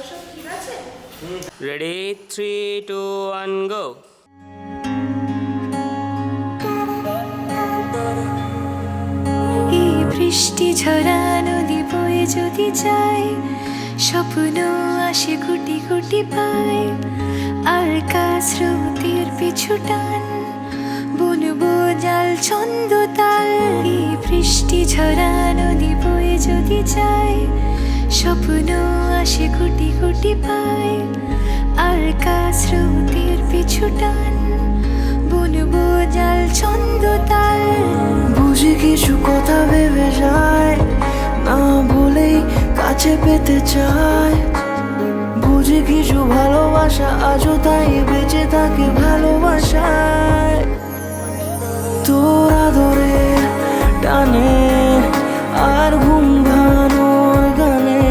সব ঠিক আছে? রেডি 3 2 1 গো। এই বৃষ্টি ঝরা নদী বয়ে যদি যায়, স্বপ্ন আসে গুটি গুটি পায়, আর স্রোতের পিছু টান বুনবো জাল ছন্দ তাল। এই বৃষ্টি ঝরা নদী বয়ে যদি যায়, স্বপ্ন আসে গুটি গুটি পায়, আর স্রোতের পিছু টান বুনবো জাল ছন্দ তাল। বুঝি কিছু কথা ভেবে যায়, না বলেই কাছে পেতে চায়। বুঝি কিছু ভালোবাসা আজও তাই বেঁচে থাকে ভালোবাসায়। তোর আদরে টানে আর ঘুম ভাঙানোর গানে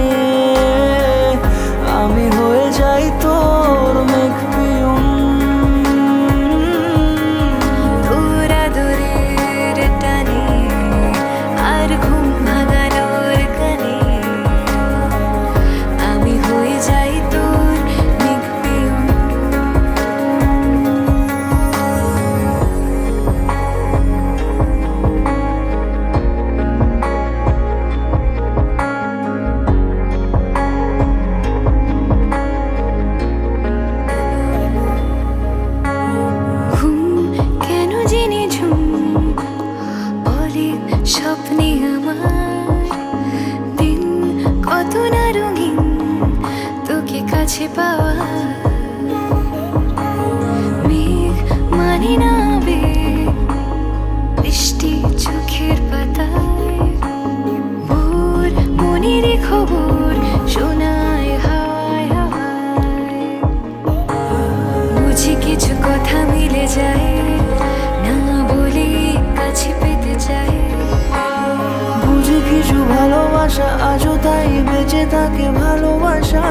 আমি হয়ে যাই তোর মেঘ পিয়ন। তোর আদরের টানে আর ঘুম ভাঙানোর গানে আমি হয়ে যাই তোর মেঘ পিয়ন। ঘুম কেন জেনে ঝুম অনেক স্বপ্নে আমার, দিন কত না রঙিন তোকে কাছে পাওয়া। মেঘ মানে না আবেগ, বৃষ্টি চোখের পাতায়, ভোর মনের খবর শোনায় হায় হায়। বুঝি কিছু কথা মিলে যায়, না বলে কাছে পেতে চাই। বুঝি কিছু ভালোবাসা আজও তাই বেঁচে থাকে ভালোবাসা।